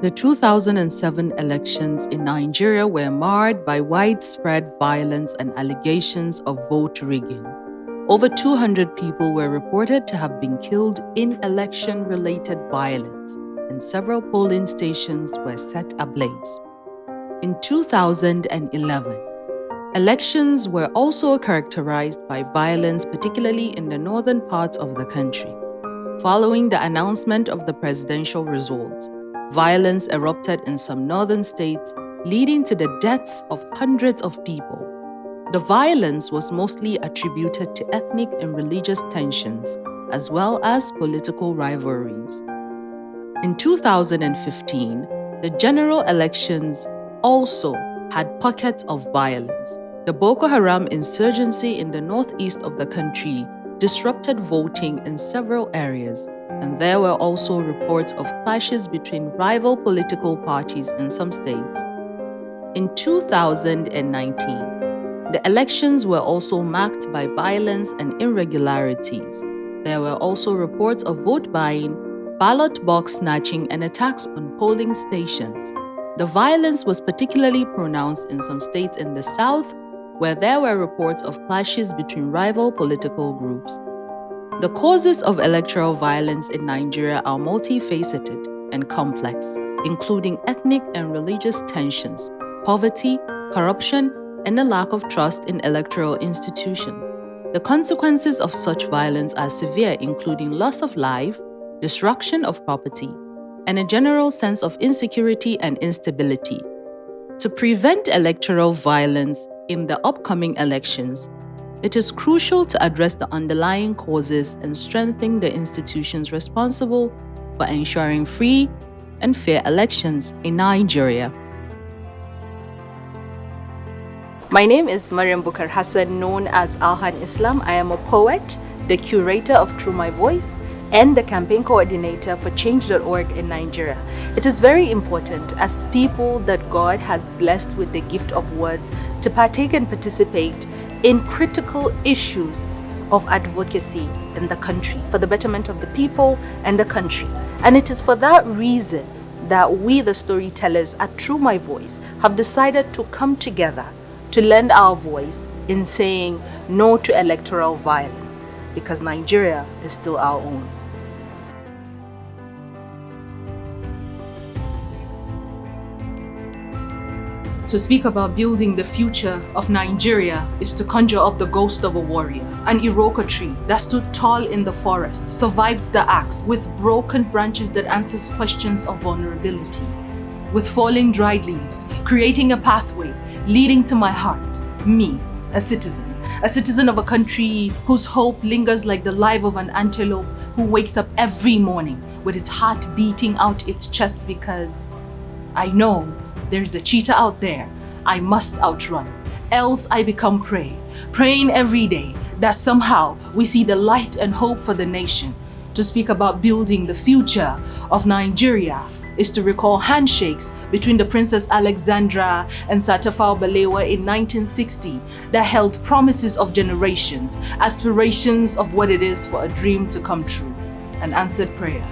The 2007 elections in Nigeria were marred by widespread violence and allegations of vote rigging. Over 200 people were reported to have been killed in election-related violence, and several polling stations were set ablaze. In 2011, elections were also characterized by violence, particularly in the northern parts of the country. Following the announcement of the presidential results, violence erupted in some northern states, leading to the deaths of hundreds of people. The violence was mostly attributed to ethnic and religious tensions, as well as political rivalries. In 2015, the general elections also had pockets of violence. The Boko Haram insurgency in the northeast of the country disrupted voting in several areas, and there were also reports of clashes between rival political parties in some states. In 2019, the elections were also marked by violence and irregularities. There were also reports of vote buying, ballot box snatching, and attacks on polling stations. The violence was particularly pronounced in some states in the south, where there were reports of clashes between rival political groups. The causes of electoral violence in Nigeria are multifaceted and complex, including ethnic and religious tensions, poverty, corruption, and a lack of trust in electoral institutions. The consequences of such violence are severe, including loss of life, destruction of property, and a general sense of insecurity and instability. To prevent electoral violence in the upcoming elections, it is crucial to address the underlying causes and strengthen the institutions responsible for ensuring free and fair elections in Nigeria. My name is Mariam Bukar Hassan, known as Alhan Islam. I am a poet, the curator of Truemyvoice, and the campaign coordinator for Change.org in Nigeria. It is very important as people that God has blessed with the gift of words to partake and participate in critical issues of advocacy in the country for the betterment of the people and the country. And it is for that reason that we, the storytellers at Truemyvoice, have decided to come together to lend our voice in saying no to electoral violence, because Nigeria is still our own. To speak about building the future of Nigeria is to conjure up the ghost of a warrior, an Iroko tree that stood tall in the forest, survived the axe with broken branches that answers questions of vulnerability, with falling dried leaves, creating a pathway leading to my heart, me, a citizen of a country whose hope lingers like the life of an antelope who wakes up every morning with its heart beating out its chest because I know there's a cheetah out there I must outrun, else I become prey, praying every day that somehow we see the light and hope for the nation. To speak about building the future of Nigeria is to recall handshakes between the Princess Alexandra and Sir Tafawa Balewa in 1960 that held promises of generations, aspirations of what it is for a dream to come true, an answered prayer.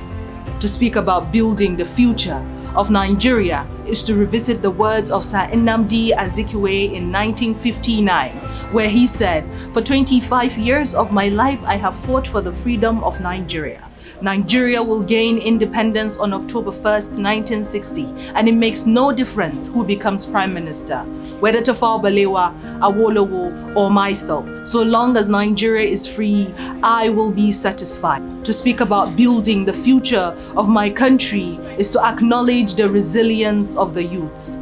To speak about building the future of Nigeria is to revisit the words of Sir Nnamdi Azikiwe in 1959, where he said, "For 25 years of my life, I have fought for the freedom of Nigeria. Nigeria will gain independence on October 1st, 1960, and it makes no difference who becomes Prime Minister, whether Tafawa Balewa, Awolowo, or myself. So long as Nigeria is free, I will be satisfied." To speak about building the future of my country is to acknowledge the resilience of the youths.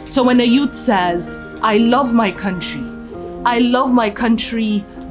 So when a youth says, "I love my country,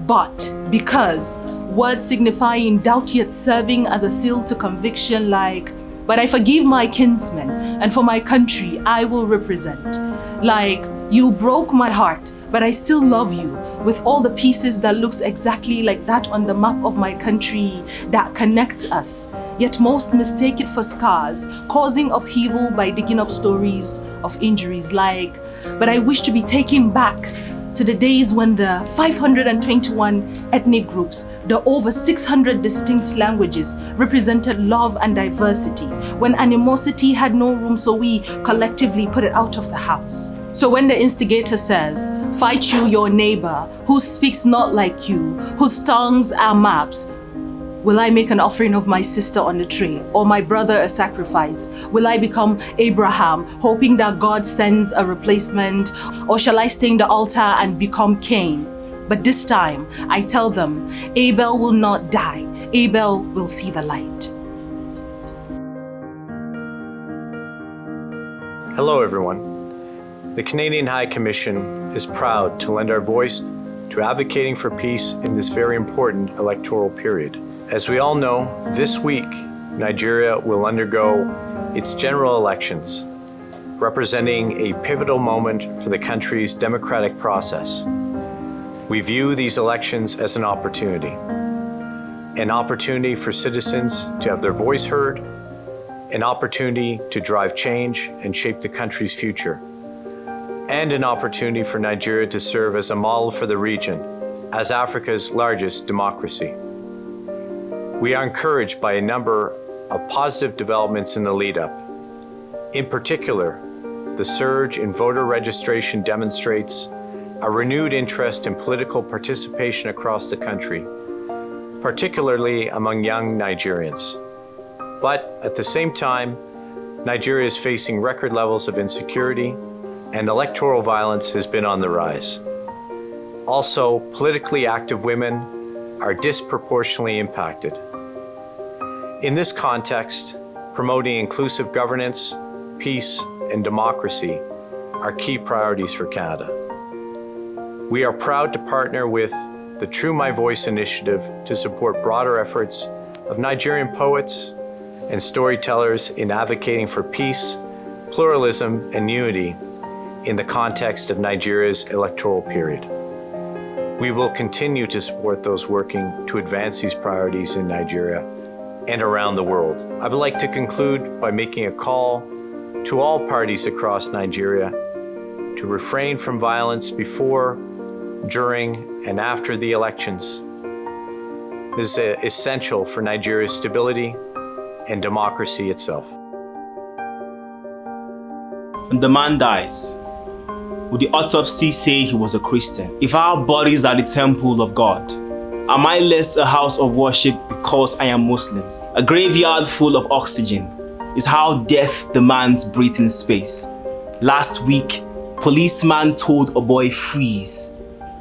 but," because words signifying doubt yet serving as a seal to conviction like, "But I forgive my kinsmen, and for my country I will represent." Like, "You broke my heart, but I still love you," with all the pieces that looks exactly like that on the map of my country that connects us, yet most mistake it for scars, causing upheaval by digging up stories of injuries like, "But I wish to be taken back to the days when the 521 ethnic groups, the over 600 distinct languages represented love and diversity, when animosity had no room, so we collectively put it out of the house. So when the instigator says, "Fight you your neighbor, who speaks not like you, whose tongues are maps," will I make an offering of my sister on the tray, or my brother a sacrifice? Will I become Abraham, hoping that God sends a replacement? Or shall I stain the altar and become Cain? But this time, I tell them, Abel will not die. Abel will see the light. Hello, everyone. The Canadian High Commission is proud to lend our voice to advocating for peace in this very important electoral period. As we all know, this week, Nigeria will undergo its general elections, representing a pivotal moment for the country's democratic process. We view these elections as an opportunity for citizens to have their voice heard, an opportunity to drive change and shape the country's future, and an opportunity for Nigeria to serve as a model for the region as Africa's largest democracy. We are encouraged by a number of positive developments in the lead-up. In particular, the surge in voter registration demonstrates a renewed interest in political participation across the country, particularly among young Nigerians. But at the same time, Nigeria is facing record levels of insecurity, and electoral violence has been on the rise. Also, politically active women are disproportionately impacted. In this context, promoting inclusive governance, peace, and democracy are key priorities for Canada. We are proud to partner with the Truemyvoice initiative to support broader efforts of Nigerian poets and storytellers in advocating for peace, pluralism, and unity in the context of Nigeria's electoral period. We will continue to support those working to advance these priorities in Nigeria and around the world. I would like to conclude by making a call to all parties across Nigeria to refrain from violence before, during, and after the elections. This is essential for Nigeria's stability and democracy itself. When the man dies, will the autopsy say he was a Christian? If our bodies are the temple of God, am I less a house of worship because I am Muslim? A graveyard full of oxygen is how death demands breathing space. Last week, policeman told a boy freeze.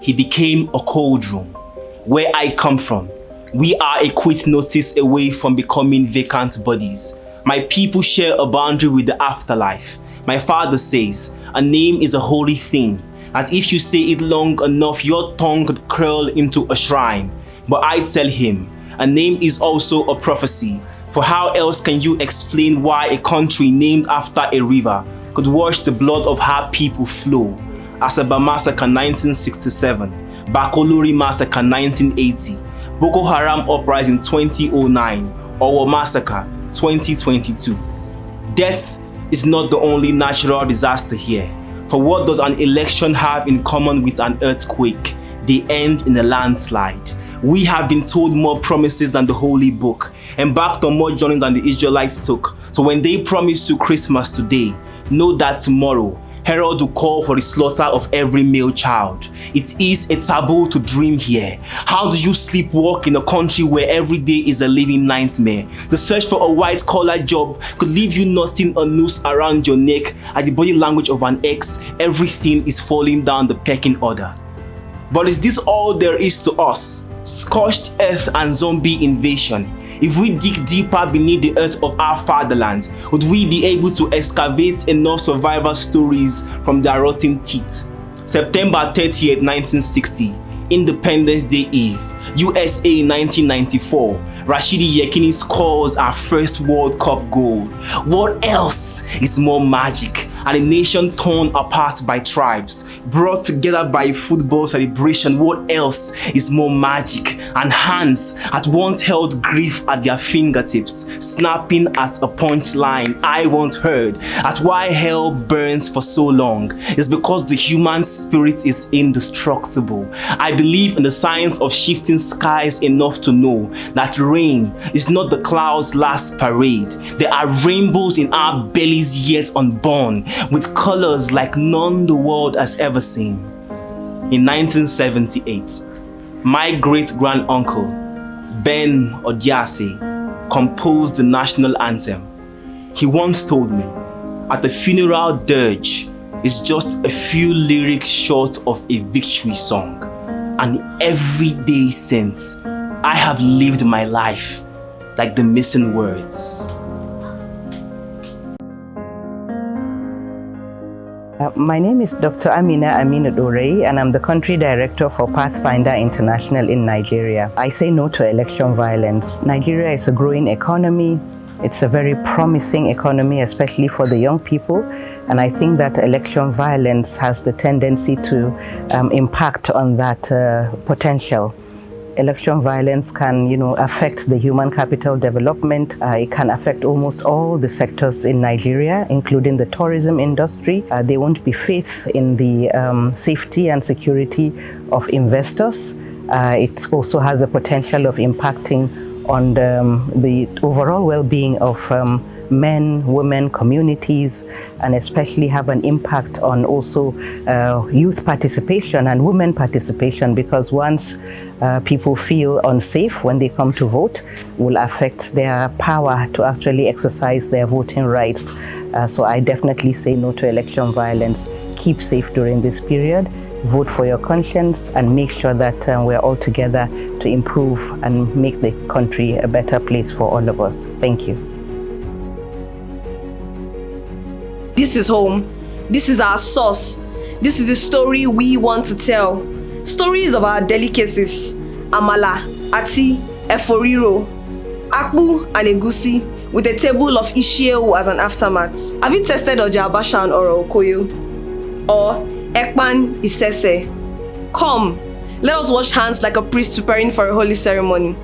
He became a cold room. Where I come from, we are a quit notice away from becoming vacant bodies. My people share a boundary with the afterlife. My father says, a name is a holy thing. As if you say it long enough, your tongue could curl into a shrine. But I tell him, a name is also a prophecy. For how else can you explain why a country named after a river could watch the blood of her people flow? Asaba Massacre 1967, Bakolori Massacre 1980, Boko Haram Uprising 2009, Owo Massacre 2022. Death is not the only natural disaster here. For what does an election have in common with an earthquake? They end in a landslide. We have been told more promises than the Holy Book, embarked on more journeys than the Israelites took. So when they promise you Christmas today, know that tomorrow, Herod will call for the slaughter of every male child. It is a taboo to dream here. How do you sleepwalk in a country where every day is a living nightmare? The search for a white-collar job could leave you knotting a noose around your neck. At the body language of an ex, everything is falling down the pecking order. But is this all there is to us? Scorched earth and zombie invasion. If we dig deeper beneath the earth of our fatherland, would we be able to excavate enough survivor stories from their rotting teeth? September 30th, 1960, Independence Day Eve, USA 1994, Rashidi Yekini scores our first World Cup goal. What else is more magic? and a nation torn apart by tribes, brought together by a football celebration. What else is more magic? And hands at once held grief at their fingertips, snapping at a punchline I once heard. That's why hell burns for so long. It's because the human spirit is indestructible. I believe in the science of shifting skies enough to know that rain is not the clouds' last parade. There are rainbows in our bellies yet unborn, with colors like none the world has ever seen. In 1978, my great-granduncle, Ben Odiase, composed the national anthem. He once told me, at the funeral dirge is just a few lyrics short of a victory song. And every day since, I have lived my life like the missing words. My name is Dr. Amina Aminu Dorei, and I'm the Country Director for Pathfinder International in Nigeria. I say no to election violence. Nigeria is a growing economy. It's a very promising economy, especially for the young people. And I think that election violence has the tendency to impact on that potential. Election violence can, affect the human capital development. It can affect almost all the sectors in Nigeria, including the tourism industry. There won't be faith in the safety and security of investors. It also has the potential of impacting on the overall well-being of men, women, communities, and especially have an impact on also youth participation and women participation, because once people feel unsafe when they come to vote, will affect their power to actually exercise their voting rights. So I definitely say no to election violence. Keep safe during this period. Vote for your conscience and make sure that we're all together to improve and make the country a better place for all of us. Thank you. This is home. This is our source. This is the story we want to tell. Stories of our delicacies: amala, ati, eforiro, akpu, and egusi, with a table of ishieu as an aftermath. Have you tasted oja abasha and oro okoyo? Or ekpan isese? Come, let us wash hands like a priest preparing for a holy ceremony.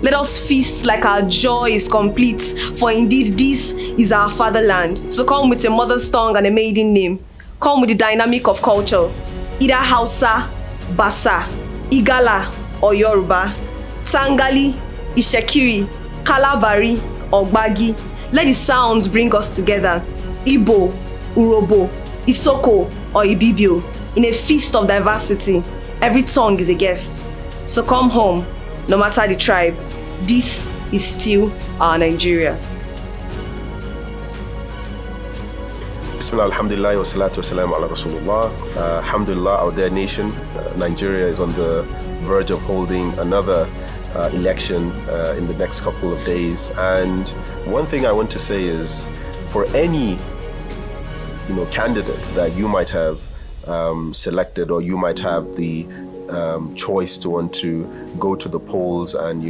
Let us feast like our joy is complete, for indeed this is our fatherland. So come with a mother's tongue and a maiden name. Come with the dynamic of culture, either Hausa, Basa, Igala, or Yoruba, Tangali, Ishekiri, Kalabari, or Gbagi. Let the sounds bring us together. Igbo, Urobo, Isoko, or Ibibio. In a feast of diversity, every tongue is a guest. So come home, no matter the tribe. This is still our Nigeria. Bismillah, alhamdulillah, wa salatu wa salam ala Rasulullah. Alhamdulillah, our dear nation, Nigeria is on the verge of holding another election in the next couple of days. And one thing I want to say is, for any candidate that you might have selected, or you might have the choice to want to go to the polls and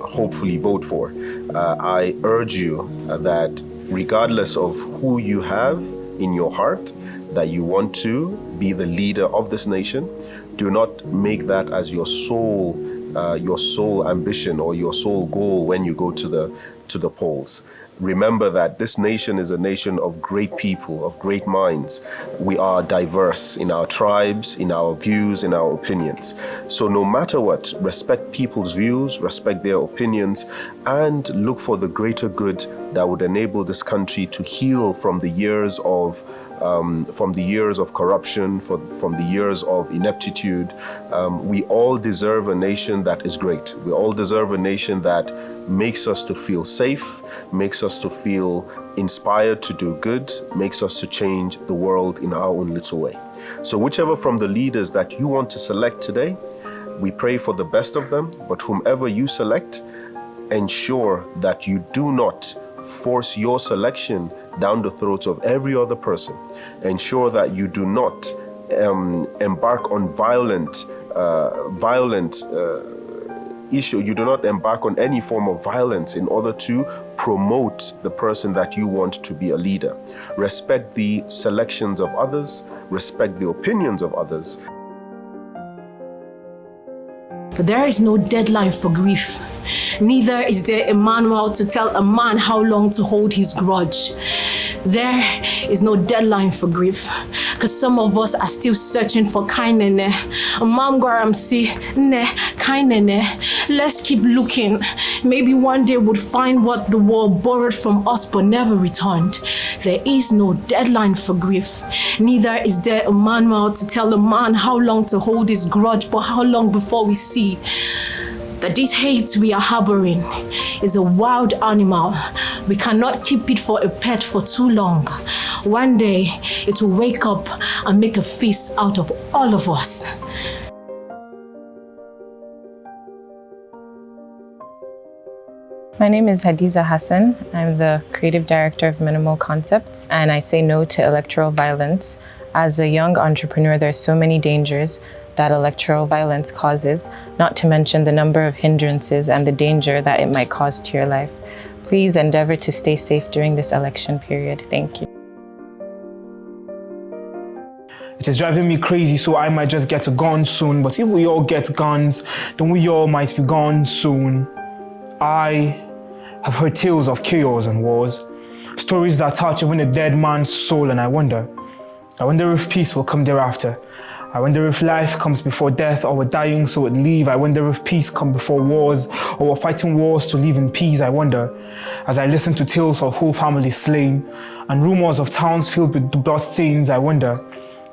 hopefully vote for, I urge you that regardless of who you have in your heart that you want to be the leader of this nation, do not make that as your sole ambition or your sole goal when you go to the polls. Remember that this nation is a nation of great people, of great minds. We are diverse in our tribes, in our views, in our opinions. So no matter what, respect people's views, respect their opinions, and look for the greater good that would enable this country to heal from the years of corruption, from the years of ineptitude. We all deserve a nation that is great. We all deserve a nation that makes us to feel safe, makes us to feel inspired to do good, makes us to change the world in our own little way. So whichever from the leaders that you want to select today, we pray for the best of them, but whomever you select, ensure that you do not force your selection down the throats of every other person. Ensure that you do not issue, you do not embark on any form of violence in order to promote the person that you want to be a leader. Respect the selections of others, respect the opinions of others. But there is no deadline for grief. Neither is there a manual to tell a man how long to hold his grudge. There is no deadline for grief, because some of us are still searching for kindness. Let's keep looking. Maybe one day we'll find what the world borrowed from us but never returned. There is no deadline for grief. Neither is there a manual to tell a man how long to hold his grudge, but how long before we see that this hate we are harboring is a wild animal. We cannot keep it for a pet for too long. One day, it will wake up and make a feast out of all of us. My name is Hadiza Hassan. I'm the creative director of Minimal Concepts, and I say no to electoral violence. As a young entrepreneur, there's so many dangers that electoral violence causes, not to mention the number of hindrances and the danger that it might cause to your life. Please endeavor to stay safe during this election period. Thank you. It is driving me crazy, so I might just get a gun soon. But if we all get guns, then we all might be gone soon. I have heard tales of chaos and wars, stories that touch even a dead man's soul, and I wonder if peace will come thereafter. I wonder if life comes before death, or we're dying so we'd leave. I wonder if peace comes before wars, or we're fighting wars to live in peace. I wonder, as I listen to tales of whole families slain, and rumors of towns filled with bloodstains, I wonder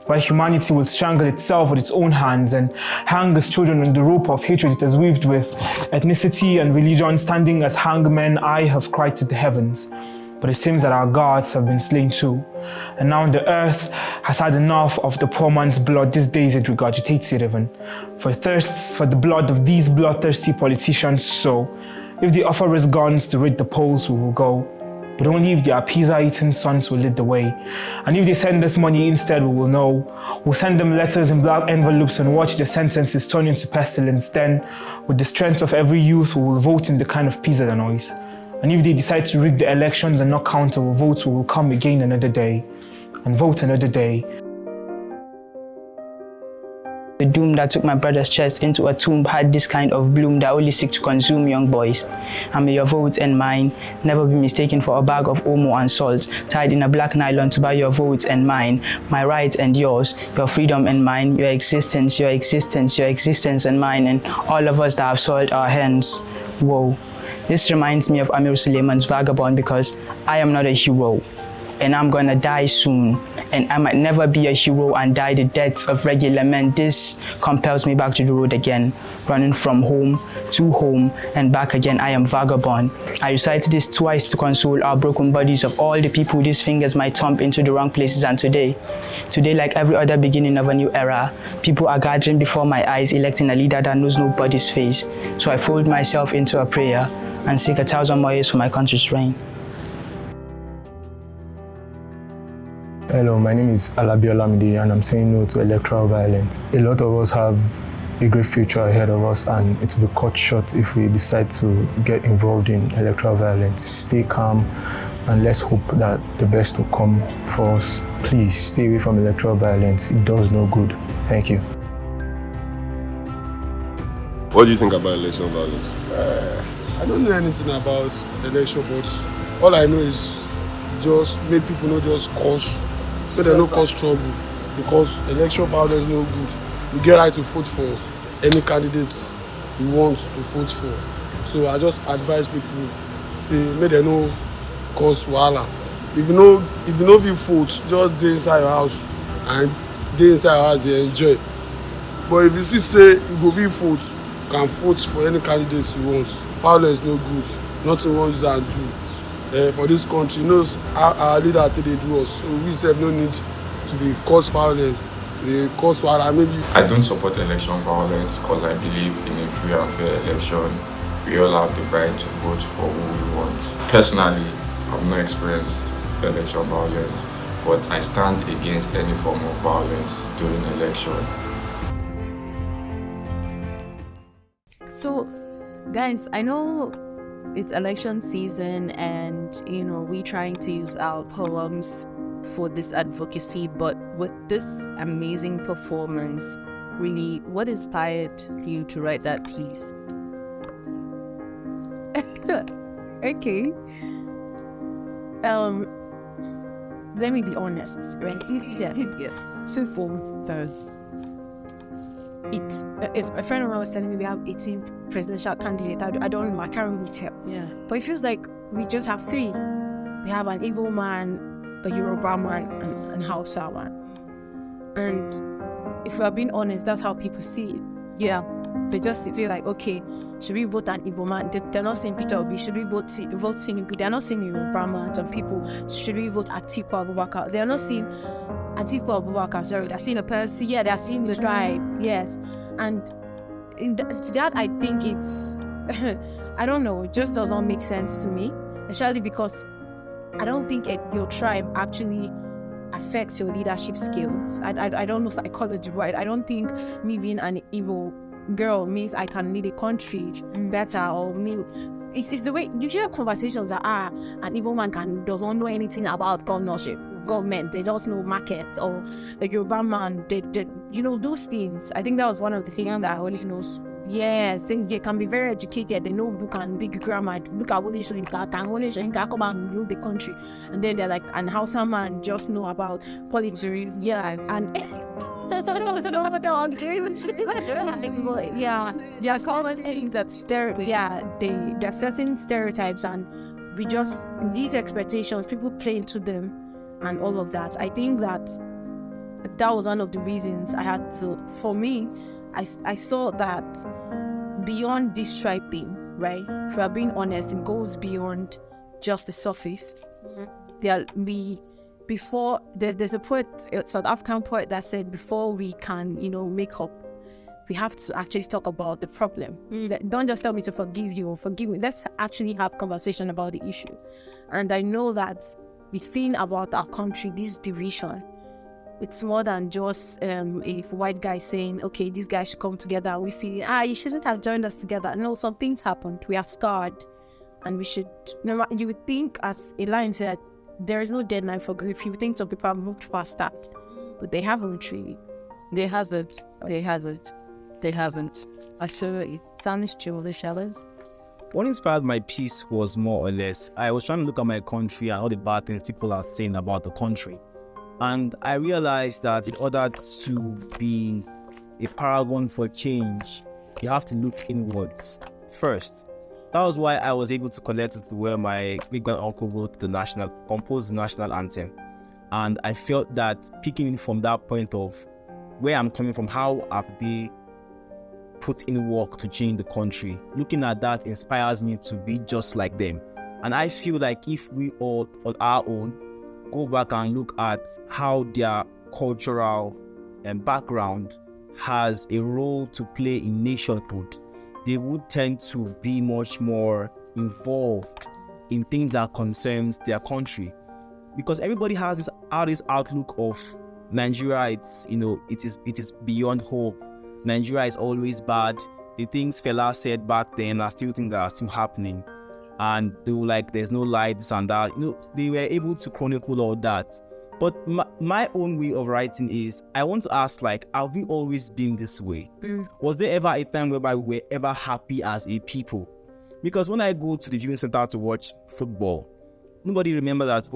why humanity will strangle itself with its own hands and hang its children on the rope of hatred it has weaved with ethnicity and religion standing as hangmen. I have cried to the heavens, but it seems that our gods have been slain too. And now the earth has had enough of the poor man's blood. These days it regurgitates it even, for it thirsts for the blood of these bloodthirsty politicians. So, if they offer us guns to rid the polls, we will go. But only if their pizza-eating sons will lead the way. And if they send us money instead, we will know. We'll send them letters in black envelopes and watch their sentences turn into pestilence. Then, with the strength of every youth, we will vote in the kind of peace that annoys. And if they decide to rig the elections and not count our votes, we will come again another day and vote another day. The doom that took my brother's chest into a tomb had this kind of bloom that only seek to consume young boys. And may your vote and mine never be mistaken for a bag of omo and salt tied in a black nylon to buy your vote and mine, my right and yours, your freedom and mine, your existence and mine, and all of us that have soiled our hands. Whoa. This reminds me of Amir Suleiman's Vagabond, because I am not a hero, and I'm gonna die soon, and I might never be a hero and die the deaths of regular men. This compels me back to the road again, running from home to home and back again. I am vagabond. I recite this twice to console our broken bodies of all the people these fingers might thump into the wrong places. And today, like every other beginning of a new era, people are gathering before my eyes, electing a leader that knows nobody's face. So I fold myself into a prayer and seek 1,000 more years for my country's reign. Hello, my name is Alabi Olamide, and I'm saying no to electoral violence. A lot of us have a great future ahead of us, and it will be cut short if we decide to get involved in electoral violence. Stay calm, and let's hope that the best will come for us. Please stay away from electoral violence. It does no good. Thank you. What do you think about election violence? I don't know anything about election, but all I know is just make people not just cause, make them not cause trouble, because election violence is no good. You get right to vote for any candidates you want to vote for. So I just advise people, say make them no cause wahala. If you know you vote, just stay inside your house and stay inside your house, they enjoy. But if you see say you go be vote, you can vote for any candidates you want. Violence is no good. Nothing wrong with that do. For this country, you know our leader they do us, so we have no need to be cause violence. They cause violence. Maybe I don't support election violence because I believe in a free and fair election. We all have the right to vote for who we want. Personally, I've not experienced election violence, but I stand against any form of violence during election. So, Guys, I know it's election season and, we trying to use our poems for this advocacy, but with this amazing performance, really, what inspired you to write that piece? Okay. Let me be honest, right? Yeah. Twofold. It's if a friend of mine was telling me we have 18 presidential candidates, I don't know, I can't really tell. Yeah. But it feels like we just have 3. We have an Igbo man, a Yoruba man, and an Hausa man. And if we're being honest, that's how people see it. Yeah. They just feel like, okay, should we vote an Igbo man? They're not saying Peter Obi. Should we vote Tinubu? They're not saying Yoruba man. Some people, should we vote Atiku Abubakar? They're not saying Atiku Abubakar, sorry. They're seeing a person. Yeah, they're seeing the tribe. Yes. And in that, I think it's, I don't know, it just does not make sense to me. Especially because I don't think your tribe actually affects your leadership skills. I don't know psychology, right? I don't think me being an Igbo girl means I can lead a country better, or me. It's the way you hear conversations that an Igbo man doesn't know anything about government. They just know market, or a Yoruba man, they those things. I think that was one of the things that I always know. Yes, they can be very educated. They know book and big grammar. Look at what they show. Can come and rule the country, and then they're like, and Hausa man just know about politics. Yeah, and yeah, there are certain stereotypes, and we just these expectations people play into them, and all of that. I think that was one of the reasons I had to. For me, I saw that beyond this tribe thing, right? If we're being honest, it goes beyond just the surface. Before there's a poet, a South African poet, that said, before we can, make up, we have to actually talk about the problem. Don't just tell me to forgive you or forgive me. Let's actually have conversation about the issue. And I know that the thing about our country, this division, it's more than just a white guy saying, okay, these guys should come together, and we feel, you shouldn't have joined us together. No, some things happened. We are scarred, and we should. You would think, as a line said, there is no deadline for grief. You would think some people have moved past that, but they haven't really. They haven't. Absolutely. Sounds true, the shallows. What inspired my piece was more or less, I was trying to look at my country and all the bad things people are saying about the country. And I realized that in order to be a paragon for change, you have to look inwards first. That was why I was able to collect it to where my great-grand-uncle composed the national anthem. And I felt that picking from that point of where I'm coming from, how have they put in work to change the country? Looking at that inspires me to be just like them. And I feel like if we all on our own go back and look at how their cultural background has a role to play in nationhood, they would tend to be much more involved in things that concerns their country. Because everybody has this outlook of Nigeria, it is beyond hope. Nigeria is always bad. The things Fela said back then are still things that are still happening. And they were like, there's no light, this and that. They were able to chronicle all that. But my own way of writing is, I want to ask, have we always been this way? Was there ever a time whereby we were ever happy as a people? Because when I go to the viewing center to watch football, nobody remembers that,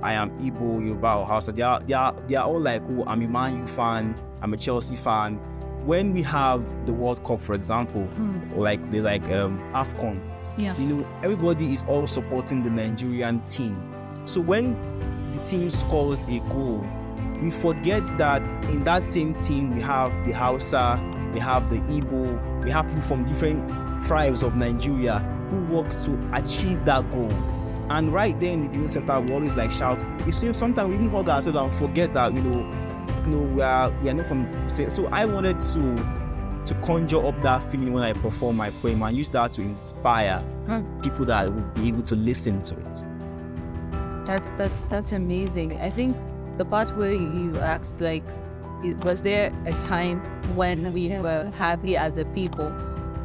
I am Igbo, Yoruba, or Hausa. They are all like, I'm a Man U fan, I'm a Chelsea fan. When we have the World Cup, for example, or AFCON, everybody is all supporting the Nigerian team. So when the team scores a goal, we forget that in that same team we have the Hausa, we have the Igbo, we have people from different tribes of Nigeria who work to achieve that goal. And right there in the viewing center, we always shout. You see, sometimes we even hug ourselves and forget that we are not from. So I wanted to conjure up that feeling when I perform my poem and use that to inspire people that will be able to listen to it. That's amazing. I think the part where you asked, was there a time when we were happy as a people?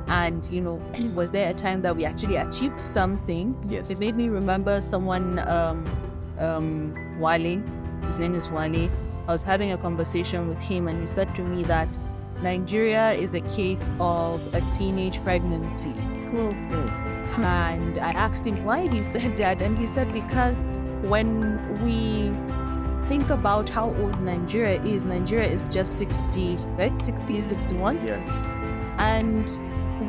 And, was there a time that we actually achieved something? Yes. It made me remember someone, Wale. His name is Wale. I was having a conversation with him, and he said to me that Nigeria is a case of a teenage pregnancy. And I asked him why he said that, and he said because when we think about how old Nigeria is just 60, right? 60, 61? Yes. And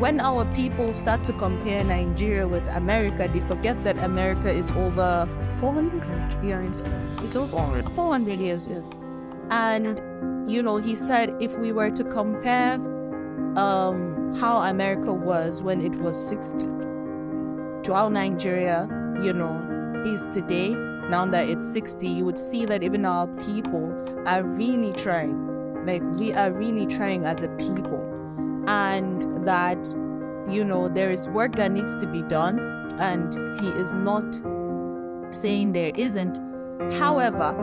when our people start to compare Nigeria with America, they forget that America is over 400 years. It's over 400 years, yes. And, he said if we were to compare how America was when it was 60 to how Nigeria, is today, now that it's 60, you would see that even our people are really trying. Like, we are really trying as a people. And that, there is work that needs to be done, and he is not saying there isn't. However,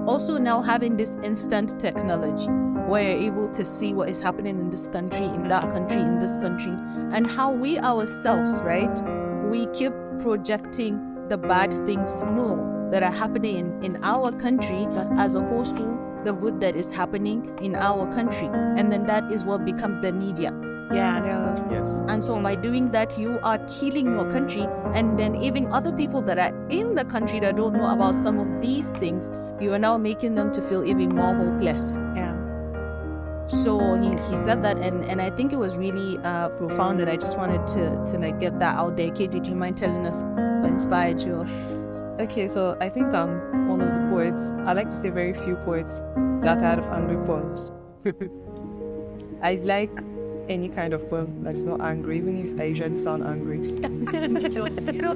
also now having this instant technology where you're able to see what is happening in this country, in that country, in this country, and how we ourselves, right, we keep projecting the bad things that are happening in our country as opposed to the good that is happening in our country. And then that is what becomes the media. Yeah. Yes. And so by doing that, you are killing your country, and then even other people that are in the country that don't know about some of these things, you are now making them to feel even more hopeless. Yeah. So he said that, and I think it was really profound, and I just wanted to get that out there. Katie, do you mind telling us what inspired you? Okay, so I think I'm one of the poets. I like to say very few poets that are tired of angry poems. I like any kind of poem that is not angry, even if I usually sound angry.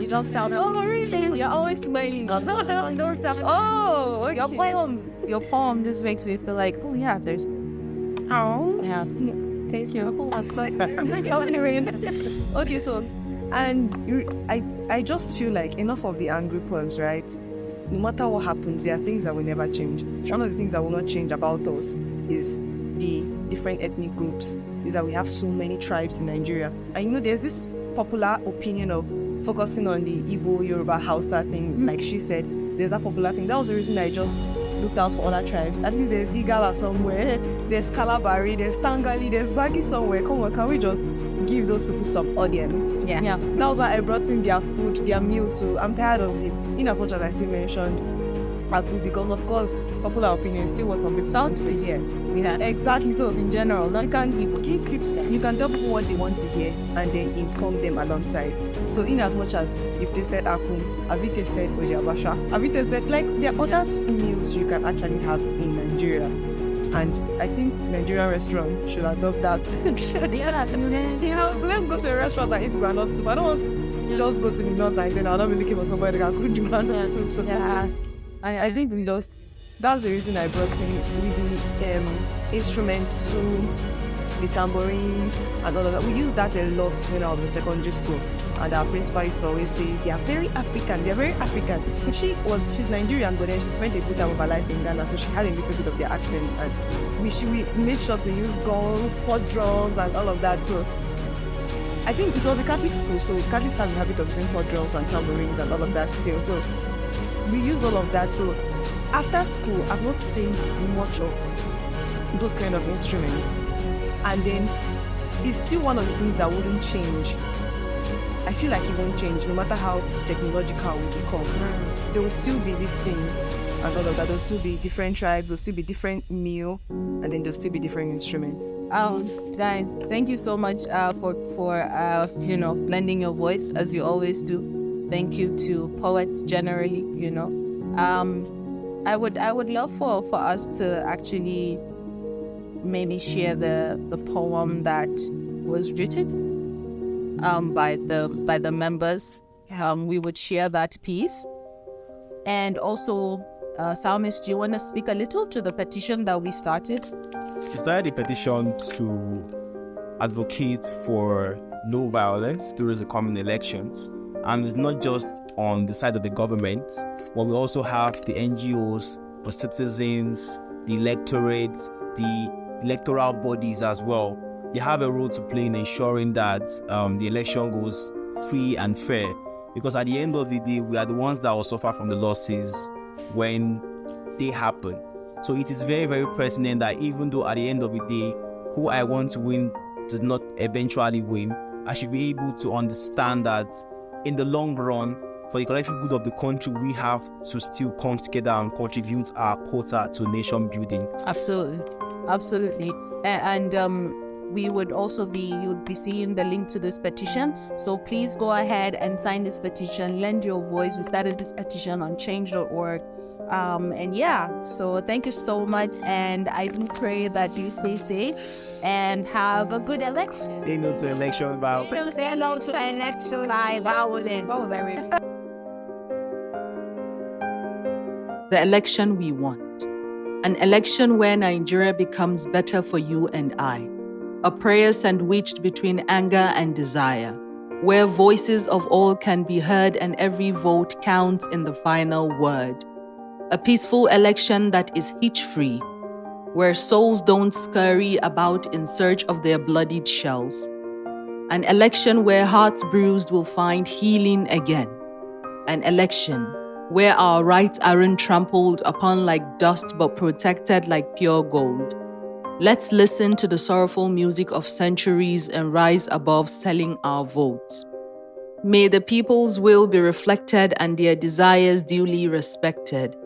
You don't sound. Oh, really? You're always smiling. No, don't sound. Oh, okay. Your poem just makes me feel like, oh yeah, there's. Oh yeah. Thank you. Okay, so, and I just feel like enough of the angry poems, right? No matter what happens, there are things that will never change. One of the things that will not change about us is the different ethnic groups, is that we have so many tribes in Nigeria. And there's this popular opinion of focusing on the Igbo, Yoruba, Hausa thing, like she said. There's that popular thing. That was the reason I just looked out for other tribes. At least there's Igala somewhere, there's Kalabari, there's Tangali, there's Bagi somewhere. Come on, can we just give those people some audience? Yeah. That was why I brought in their food, their meal too. I'm tired of it. In as much as I still mentioned Abu, because of course popular opinion is still what some people sound to hear. Yeah. Exactly. So in general, you can give people, you can tell people what they want to hear and then inform them alongside. So in as much as you've tasted Akum, have you tasted Ojabasha? Have you tasted, like, there are other meals you can actually have in Nigeria? And I think Nigerian restaurant should adopt that. Let's go to a restaurant and eat groundnut soup. I don't want to just go to the north and then I'll not be looking for somebody that can cook the groundnut soup. So I think that's the reason I brought in with the instruments too, the tambourine and all of that. We used that a lot when I was in secondary school. And our principal used to always say, they are very African. She's Nigerian, but then she spent a good time of her life in Ghana, so she had a little bit of their accent. And we made sure to use gong, pot drums, and all of that. So I think it was a Catholic school, so Catholics have the habit of using pot drums and tambourines and all of that still. So we used all of that. So after school, I've not seen much of those kind of instruments. And then it's still one of the things that wouldn't change. I feel like it won't change no matter how technological we become. There will still be these things and all of that. There will still be different tribes, there will still be different meal, and then there will still be different instruments. Guys, thank you so much for lending your voice as you always do. Thank you to poets generally. I would love for us to actually maybe share the poem that was written by the members. We would share that piece. And also, Psalmist, do you want to speak a little to the petition that we started? We started a petition to advocate for no violence during the coming elections. And it's not just on the side of the government, but we also have the NGOs, the citizens, the electorate, the electoral bodies as well, they have a role to play in ensuring that the election goes free and fair. Because at the end of the day, we are the ones that will suffer from the losses when they happen. So it is very, very pertinent that even though at the end of the day, who I want to win does not eventually win, I should be able to understand that in the long run, for the collective good of the country, we have to still come together and contribute our quota to nation building. Absolutely. And we would also you'd be seeing the link to this petition. So please go ahead and sign this petition, lend your voice. We started this petition on change.org. And yeah, so thank you so much. And I do pray that you stay safe and have a good election. Say no to election violence. Say no to election violence. The election we want. An election where Nigeria becomes better for you and I. A prayer sandwiched between anger and desire, where voices of all can be heard and every vote counts in the final word. A peaceful election that is hitch-free, where souls don't scurry about in search of their bloodied shells. An election where hearts bruised will find healing again. An election where our rights aren't trampled upon like dust but protected like pure gold. Let's listen to the sorrowful music of centuries and rise above selling our votes. May the people's will be reflected and their desires duly respected.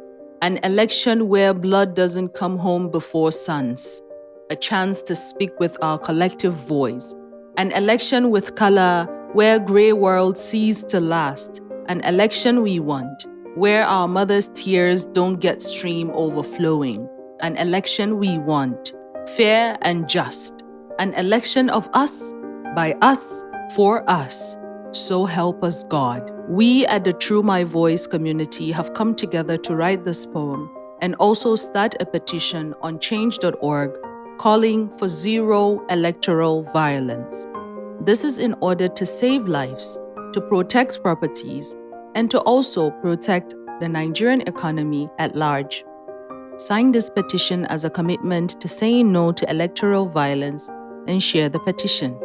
An election where blood doesn't come home before sons. A chance to speak with our collective voice. An election with color where grey world cease to last. An election we want, where our mothers' tears don't get stream overflowing. An election we want, fair and just. An election of us, by us, for us. So help us God. We at the Truemyvoice community have come together to write this poem and also start a petition on change.org calling for zero electoral violence. This is in order to save lives, to protect properties, and to also protect the Nigerian economy at large. Sign this petition as a commitment to saying no to electoral violence and share the petition.